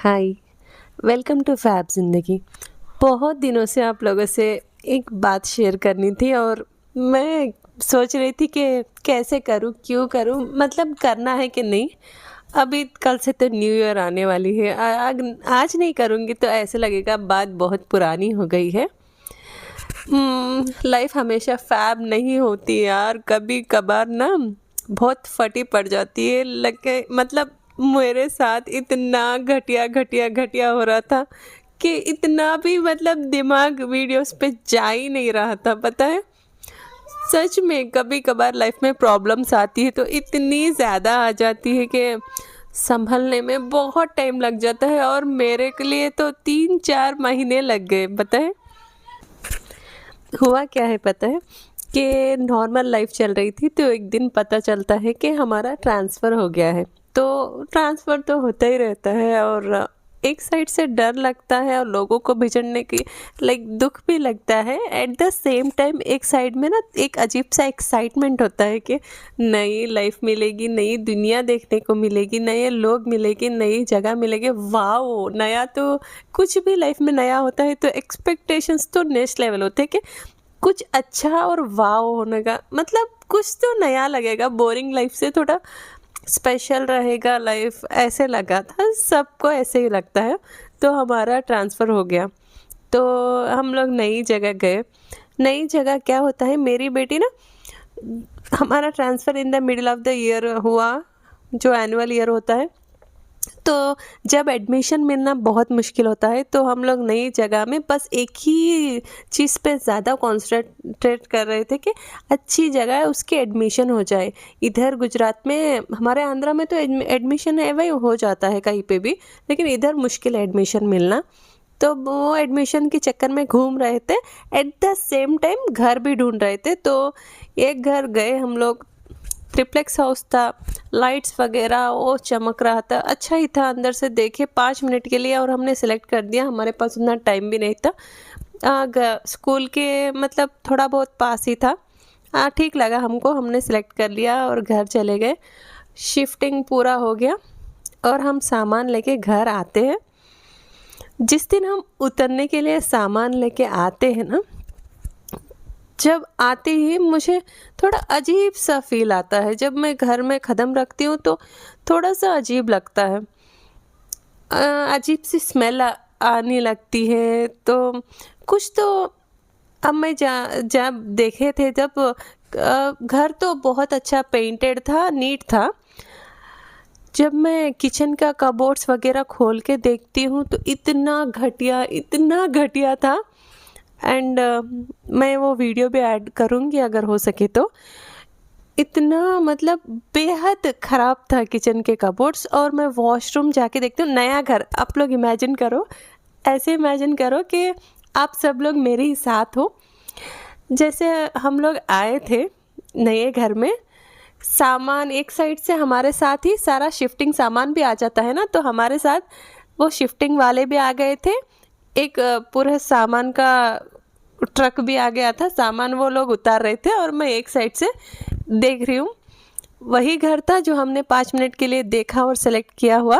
Hi. Welcome to fab ज़िंदगी। बहुत दिनों से आप लोगों से एक बात शेयर करनी थी और मैं सोच रही थी कि कैसे करूं, क्यों करूं, मतलब करना है कि नहीं। अभी कल से तो न्यू ईयर आने वाली है। आज नहीं करूंगी तो ऐसे लगेगा बात बहुत पुरानी हो गई है। लाइफ हमेशा फैब नहीं होती यार, कभी कभार ना बहुत फटी पड़ जाती है। लगे मतलब मेरे साथ इतना घटिया घटिया घटिया हो रहा था कि इतना भी मतलब दिमाग वीडियोस पे जा ही नहीं रहा था, पता है। सच में कभी कभार लाइफ में प्रॉब्लम्स आती है तो इतनी ज़्यादा आ जाती है कि संभलने में बहुत टाइम लग जाता है, और मेरे के लिए तो 3-4 महीने लग गए, पता है। हुआ क्या है पता है कि नॉर्मल लाइफ चल रही थी तो एक दिन पता चलता है कि हमारा ट्रांसफ़र हो गया है। तो ट्रांसफ़र तो होता ही रहता है, और एक साइड से डर लगता है और लोगों को बिछड़ने की लाइक दुख भी लगता है एट द सेम टाइम। एक साइड में ना एक अजीब सा एक्साइटमेंट होता है कि नई लाइफ मिलेगी, नई दुनिया देखने को मिलेगी, नए लोग मिलेगी, नई जगह मिलेगी। वाओ, नया तो कुछ भी लाइफ में नया होता है तो एक्सपेक्टेशंस तो नेक्स्ट लेवल होते हैं कि कुछ अच्छा और वाव होने का मतलब कुछ तो नया लगेगा। बोरिंग लाइफ से थोड़ा स्पेशल रहेगा लाइफ, ऐसे लगा था, सबको ऐसे ही लगता है। तो हमारा ट्रांसफ़र हो गया तो हम लोग नई जगह गए। नई जगह क्या होता है, मेरी बेटी ना, हमारा transfer in the middle of the year हुआ, जो एनुअल ईयर होता है। तो जब एडमिशन मिलना बहुत मुश्किल होता है तो हम लोग नई जगह में बस एक ही चीज़ पे ज़्यादा कॉन्सेंट्रेट कर रहे थे कि अच्छी जगह है, उसकी एडमिशन हो जाए। इधर गुजरात में, हमारे आंध्रा में तो एडमिशन है वही हो जाता है कहीं पे भी, लेकिन इधर मुश्किल है एडमिशन मिलना। तो वो एडमिशन के चक्कर में घूम रहे थे, एट द सेम टाइम घर भी ढूंढ रहे थे। तो एक घर गए हम लोग, ट्रिप्लेक्स हाउस था, लाइट्स वगैरह वो चमक रहा था, अच्छा ही था। अंदर से देखे 5 मिनट के लिए और हमने सेलेक्ट कर दिया। हमारे पास उतना टाइम भी नहीं था। स्कूल के मतलब थोड़ा बहुत पास ही था। ठीक लगा हमको, हमने सेलेक्ट कर लिया और घर चले गए। शिफ्टिंग पूरा हो गया और हम सामान लेके घर आते हैं। जिस दिन हम उतरने के लिए सामान लेके आते हैं ना, जब आते ही मुझे थोड़ा अजीब सा फील आता है। जब मैं घर में कदम रखती हूँ तो थोड़ा सा अजीब लगता है। अजीब सी स्मेल आने लगती है। तो कुछ तो अब मैं जब देखे थे, जब घर तो बहुत अच्छा पेंटेड था, नीट था। जब मैं किचन का कबोर्ड्स वगैरह खोल के देखती हूँ तो इतना घटिया था। एंड मैं वो वीडियो भी ऐड करूँगी अगर हो सके तो। इतना मतलब बेहद ख़राब था किचन के कबोर्ड्स। और मैं वॉशरूम जाके देखती हूँ, नया घर, आप लोग इमेजिन करो, ऐसे इमेजिन करो कि आप सब लोग मेरे ही साथ हो। जैसे हम लोग आए थे नए घर में, सामान एक साइड से हमारे साथ ही सारा शिफ्टिंग सामान भी आ जाता है ना, तो हमारे साथ वो शिफ्टिंग वाले भी आ गए थे। एक पूरा सामान का ट्रक भी आ गया था, सामान वो लोग उतार रहे थे और मैं एक साइड से देख रही हूँ। वही घर था जो हमने 5 मिनट के लिए देखा और सेलेक्ट किया हुआ।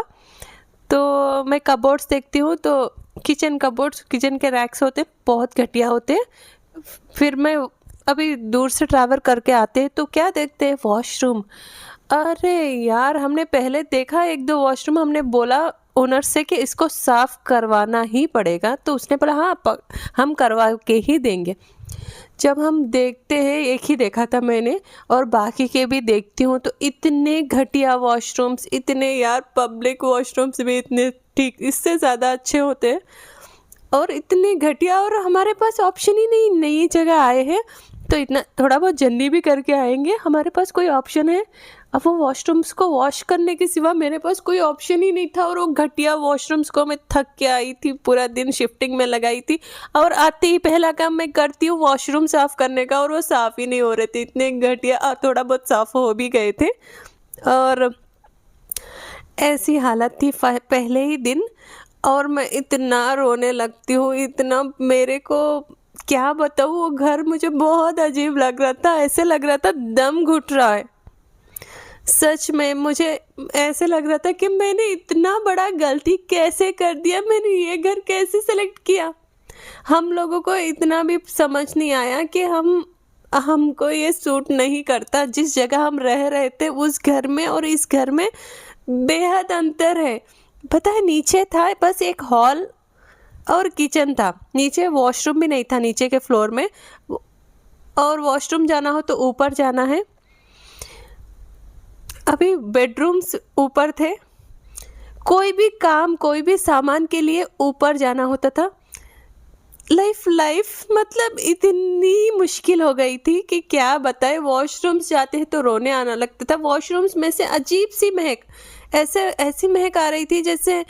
तो मैं कबोर्ड्स देखती हूँ तो किचन कबोर्ड्स, किचन के रैक्स होते बहुत घटिया होते हैं। फिर मैं अभी दूर से ट्रैवल करके आते हैं तो क्या देखते हैं, वॉशरूम। अरे यार, हमने पहले देखा एक दो वॉशरूम, हमने बोला ओनर से कि इसको साफ़ करवाना ही पड़ेगा, तो उसने बोला हाँ हम करवा के ही देंगे। जब हम देखते हैं, एक ही देखा था मैंने और बाकी के भी देखती हूँ तो इतने घटिया वॉशरूम्स, इतने यार पब्लिक वॉशरूम्स भी इतने ठीक इससे ज़्यादा अच्छे होते हैं और इतने घटिया। और हमारे पास ऑप्शन ही नहीं, नई जगह आए हैं तो इतना थोड़ा बहुत जल्दी भी करके आएंगे, हमारे पास कोई ऑप्शन है। अब वो वॉशरूम्स को वॉश करने के सिवा मेरे पास कोई ऑप्शन ही नहीं था। और वो घटिया वॉशरूम्स को मैं थक के आई थी, पूरा दिन शिफ्टिंग में लगाई थी और आते ही पहला काम मैं करती हूँ वॉशरूम साफ़ करने का, और वो साफ़ ही नहीं हो रहे थे, इतने घटिया। और थोड़ा बहुत साफ़ हो भी गए थे और ऐसी हालत थी पहले ही दिन। और मैं इतना रोने लगती हूँ, इतना, मेरे को क्या बताऊँ, वो घर मुझे बहुत अजीब लग रहा था, ऐसे लग रहा था दम घुट रहा है। सच में मुझे ऐसे लग रहा था कि मैंने इतना बड़ा गलती कैसे कर दिया, मैंने ये घर कैसे सेलेक्ट किया। हम लोगों को इतना भी समझ नहीं आया कि हमको ये सूट नहीं करता। जिस जगह हम रह रहे थे उस घर में और इस घर में बेहद अंतर है। पता है, नीचे था बस एक हॉल और किचन था, नीचे वॉशरूम भी नहीं था नीचे के फ्लोर में। और वॉशरूम जाना हो तो ऊपर जाना है। अभी बेडरूम्स ऊपर थे, कोई भी काम कोई भी सामान के लिए ऊपर जाना होता था। लाइफ मतलब इतनी मुश्किल हो गई थी कि क्या बताए। वॉशरूम्स जाते हैं तो रोने आना लगता था। वॉशरूम्स में से अजीब सी महक, ऐसी महक आ रही थी जैसे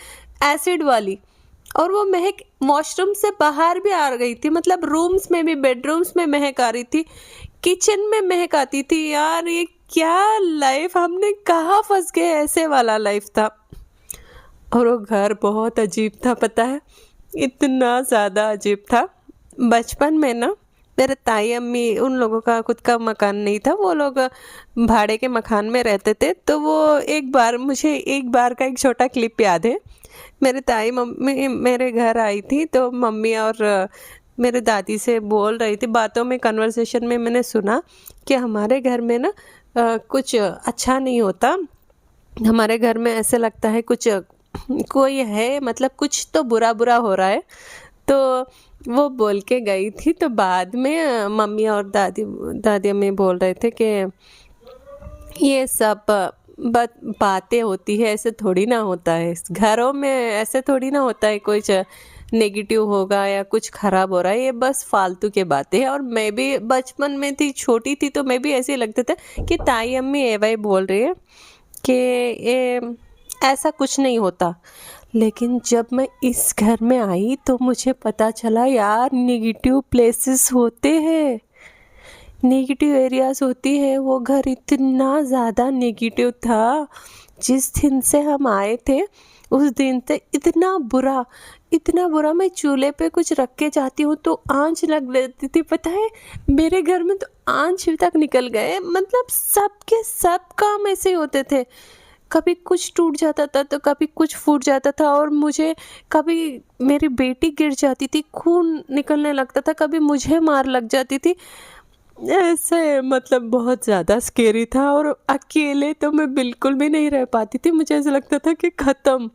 एसिड वाली। और वो महक वॉशरूम से बाहर भी आ गई थी, मतलब रूम्स में भी, बेडरूम्स में महक आ रही थी, किचन में महक आती थी। यार ये क्या लाइफ, हमने कहाँ फंस गए, ऐसे वाला लाइफ था। और वो घर बहुत अजीब था, पता है, इतना ज़्यादा अजीब था। बचपन में ना मेरे ताई अम्मी, उन लोगों का खुद का मकान नहीं था, वो लोग भाड़े के मकान में रहते थे। तो वो मुझे एक बार का एक छोटा क्लिप याद है। मेरे ताई मम्मी मेरे घर आई थी तो मम्मी और मेरे दादी से बोल रही थी, बातों में, कन्वर्सेशन में मैंने सुना कि हमारे घर में ना कुछ अच्छा नहीं होता। हमारे घर में ऐसे लगता है कुछ कोई है, मतलब कुछ तो बुरा बुरा हो रहा है। तो वो बोल के गई थी। तो बाद में मम्मी और दादी अम्मी बोल रहे थे कि ये सब बातें होती है, ऐसे थोड़ी ना होता है, इस घरों में ऐसे थोड़ी ना होता है कुछ नेगेटिव होगा या कुछ खराब हो रहा है, ये बस फालतू के बातें हैं। और मैं भी बचपन में थी, छोटी थी, तो मैं भी ऐसे लगता था कि ताई अम्मी ये वही बोल रही है कि ये ऐसा कुछ नहीं होता। लेकिन जब मैं इस घर में आई तो मुझे पता चला यार, नेगेटिव प्लेसेस होते हैं, नेगेटिव एरियाज होती है। वो घर इतना ज़्यादा नेगेटिव था। जिस दिन से हम आए थे उस दिन से इतना बुरा, इतना बुरा। मैं चूल्हे पे कुछ रख के जाती हूँ तो आंच लग लेती थी। पता है, मेरे घर में तो आंच तक निकल गए। मतलब सबके सब काम ऐसे होते थे। कभी कुछ टूट जाता था तो कभी कुछ फूट जाता था। और मुझे कभी मेरी बेटी गिर जाती थी, खून निकलने लगता था, कभी मुझे मार लग जाती थी। ऐसे मतलब बहुत ज़्यादा स्केरी था। और अकेले तो मैं बिल्कुल भी नहीं रह पाती थी, मुझे ऐसा लगता था कि ख़त्म।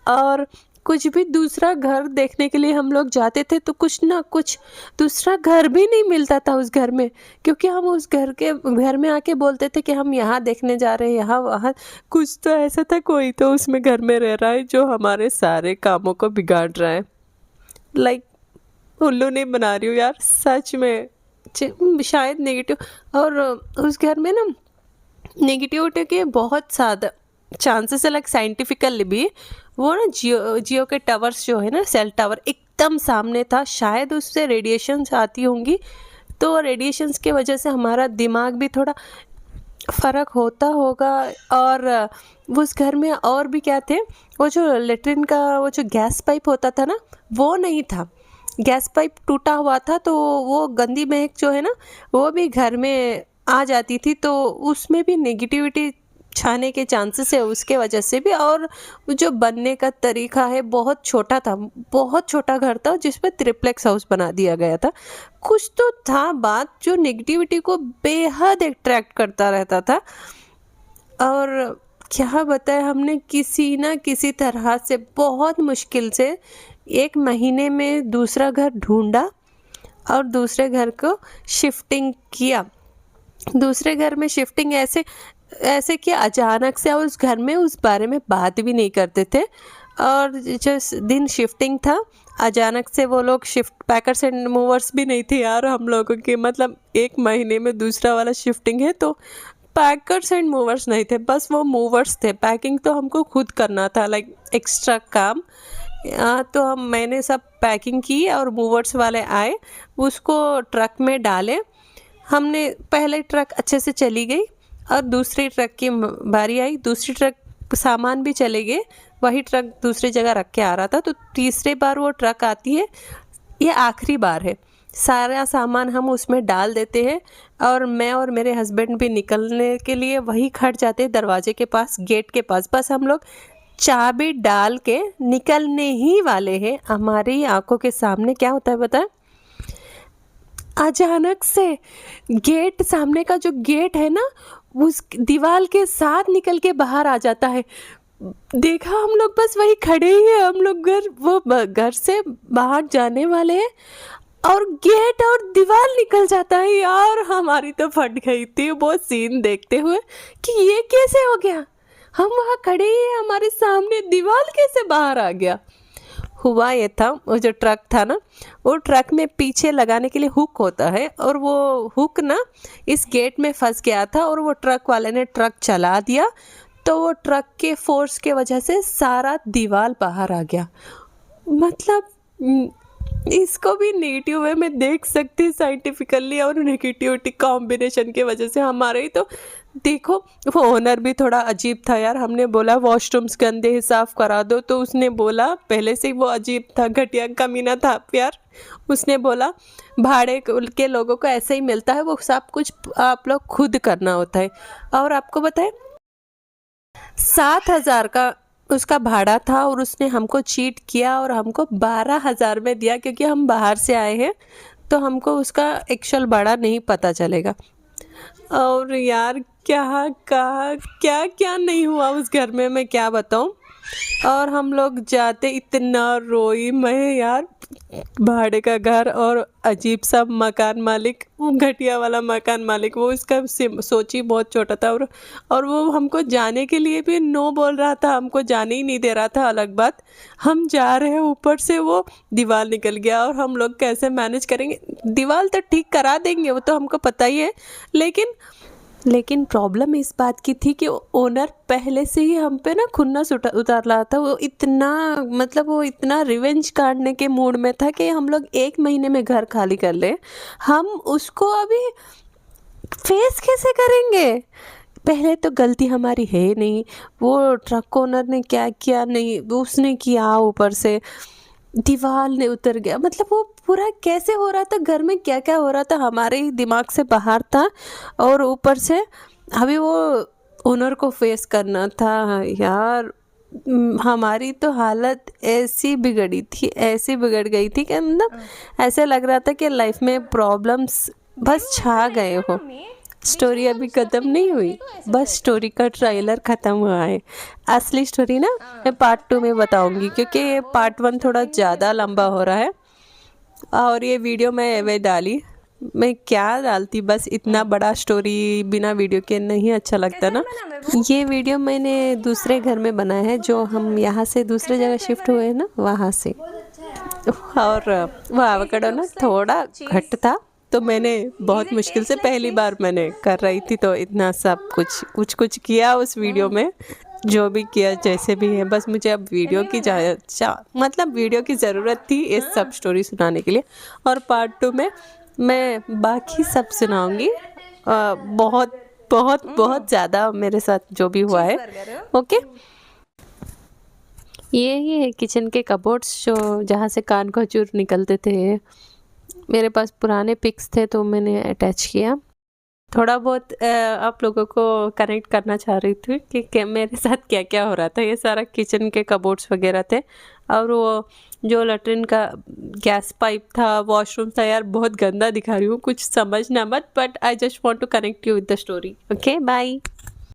और कुछ भी दूसरा घर देखने के लिए हम लोग जाते थे तो कुछ ना कुछ दूसरा घर भी नहीं मिलता था उस घर में, क्योंकि हम उस घर में आके बोलते थे कि हम यहाँ देखने जा रहे हैं, यहाँ वहाँ। कुछ तो ऐसा था, कोई तो उसमें घर में रह रहा है जो हमारे सारे कामों को बिगाड़ रहा है। लाइक उल्लू नहीं बना रही हूँ यार, सच में। शायद नेगेटिव। और उस घर में ना नेगेटिविटी के बहुत ज़्यादा चांसेस है। लाइक साइंटिफिकली भी वो ना जियो के टावर्स जो है ना, सेल टावर एकदम सामने था। शायद उससे रेडिएशंस आती होंगी, तो रेडिएशंस के वजह से हमारा दिमाग भी थोड़ा फ़र्क होता होगा। और उस घर में और भी क्या थे, वो जो लेटरिन का वो जो गैस पाइप होता था ना, वो नहीं था। गैस पाइप टूटा हुआ था, तो वो गंदी महक जो है ना, वो भी घर में आ जाती थी। तो उसमें भी नेगेटिविटी छाने के चांसेस है उसके वजह से भी। और जो बनने का तरीका है, बहुत छोटा था, बहुत छोटा घर था जिसमें ट्रिप्लेक्स हाउस बना दिया गया था। कुछ तो था बात जो नेगेटिविटी को बेहद अट्रैक्ट करता रहता था। और क्या बताएं, हमने किसी ना किसी तरह से बहुत मुश्किल से 1 महीने में दूसरा घर ढूंढा और दूसरे घर को शिफ्टिंग किया। दूसरे घर में शिफ्टिंग ऐसे ऐसे कि अचानक से उस घर में उस बारे में बात भी नहीं करते थे। और जिस दिन शिफ्टिंग था, अचानक से वो लोग पैकर्स एंड मूवर्स भी नहीं थे यार हम लोगों के। मतलब 1 महीने में दूसरा वाला शिफ्टिंग है तो पैकर्स एंड मूवर्स नहीं थे, बस वो मूवर्स थे। पैकिंग तो हमको खुद करना था, लाइक एक्स्ट्रा काम। तो मैंने सब पैकिंग की और मूवर्स वाले आए, उसको ट्रक में डाले। हमने पहले ट्रक अच्छे से चली गई और दूसरी ट्रक की बारी आई। दूसरी ट्रक सामान भी चले गए, वही ट्रक दूसरी जगह रख के आ रहा था। तो तीसरी बार वो ट्रक आती है, ये आखिरी बार है। सारा सामान हम उसमें डाल देते हैं और मैं और मेरे हस्बैंड भी निकलने के लिए वही खड़ जाते हैं दरवाजे के पास, गेट के पास। बस हम लोग चाबी डाल के निकलने ही वाले हैं, हमारी आंखों के सामने क्या होता है पता है? अचानक से गेट, सामने का जो गेट है ना, उस दीवार के साथ निकल के बाहर आ जाता है। देखा हम लोग, बस वही खड़े ही हैं हम लोग, घर से बाहर जाने वाले हैं और गेट और दीवार निकल जाता है। यार हमारी तो फट गई थी वो सीन देखते हुए कि ये कैसे हो गया, हम वहाँ खड़े ही हैं, हमारे सामने दीवार कैसे बाहर आ गया। हुआ ये था, वो जो ट्रक था ना, वो ट्रक में पीछे लगाने के लिए हुक होता है और वो हुक ना इस गेट में फंस गया था और वो ट्रक वाले ने ट्रक चला दिया, तो वो ट्रक के फोर्स के वजह से सारा दीवार बाहर आ गया। मतलब इसको भी नेगेटिव वे में देख सकते साइंटिफिकली, और नेगेटिविटी कॉम्बिनेशन की वजह से हमारे ही तो देखो, वो ओनर भी थोड़ा अजीब था यार। हमने बोला वॉशरूम्स गंदे ही साफ़ करा दो, तो उसने बोला, पहले से ही वो अजीब था, घटिया कमीना था यार। उसने बोला भाड़े के लोगों को ऐसे ही मिलता है, वो सब कुछ आप लोग खुद करना होता है। और आपको बताए 7,000 का उसका भाड़ा था और उसने हमको चीट किया और हमको 12,000 में दिया, क्योंकि हम बाहर से आए हैं तो हमको उसका एक्चुअल भाड़ा नहीं पता चलेगा। और यार क्या कहा, क्या क्या नहीं हुआ उस घर में, मैं क्या बताऊँ। और हम लोग जाते इतना रोई मैं यार। भाड़े का घर और अजीब सा मकान मालिक, वो घटिया वाला मकान मालिक, वो इसका सोच ही बहुत छोटा था। और वो हमको जाने के लिए भी नो बोल रहा था, हमको जाने ही नहीं दे रहा था। अलग बात, हम जा रहे हैं, ऊपर से वो दीवार निकल गया और हम लोग कैसे मैनेज करेंगे। दीवार तो ठीक करा देंगे, वो तो हमको पता ही है, लेकिन प्रॉब्लम इस बात की थी कि ओनर पहले से ही हम पे ना खुन्नस उतार रहा था। वो इतना, मतलब वो इतना रिवेंज काटने के मूड में था कि हम लोग 1 महीने में घर खाली कर ले। हम उसको अभी फेस कैसे करेंगे? पहले तो गलती हमारी है नहीं, वो ट्रक ओनर ने क्या किया नहीं, उसने किया, ऊपर से दीवार ने उतर गया। मतलब वो पूरा कैसे हो रहा था, घर में क्या क्या हो रहा था हमारे ही दिमाग से बाहर था। और ऊपर से अभी वो ओनर को फेस करना था यार। हमारी तो हालत ऐसी बिगड़ी थी, ऐसी बिगड़ गई थी कि मतलब ऐसे लग रहा था कि लाइफ में प्रॉब्लम्स बस छा गए हो। स्टोरी अभी ख़त्म नहीं हुई, बस स्टोरी का ट्रेलर ख़त्म हुआ है। असली स्टोरी ना मैं पार्ट 2 में बताऊंगी, क्योंकि पार्ट 1 थोड़ा ज़्यादा लंबा हो रहा है। और ये वीडियो मैं एवे डाली, मैं क्या डालती, बस इतना बड़ा स्टोरी बिना वीडियो के नहीं अच्छा लगता ना। ये वीडियो मैंने दूसरे घर में बनाया है, जो हम यहाँ से दूसरे जगह शिफ्ट हुए हैं ना, वहाँ से। और वो एवोकाडो ना थोड़ा घट था, तो मैंने बहुत मुश्किल से पहली बार मैंने कर रही थी, तो इतना सब कुछ किया उस वीडियो में। जो भी किया जैसे भी है, बस मुझे अब वीडियो की मतलब वीडियो की ज़रूरत थी इस सब स्टोरी सुनाने के लिए। और पार्ट 2 में मैं बाकी सब सुनाऊंगी। बहुत बहुत बहुत ज़्यादा मेरे साथ जो भी हुआ है। ओके, ये ही है किचन के कबोर्ड्स, जो जहाँ से कान खजूर निकलते थे। मेरे पास पुराने पिक्स थे तो मैंने अटैच किया। थोड़ा बहुत आप लोगों को कनेक्ट करना चाह रही थी कि मेरे साथ क्या क्या हो रहा था। ये सारा किचन के कबोर्ड्स वगैरह थे, और वो जो लैट्रिन का गैस पाइप था, वॉशरूम था। यार बहुत गंदा दिखा रही हूँ, कुछ समझना मत, but I just want to connect you with the story. Okay, bye.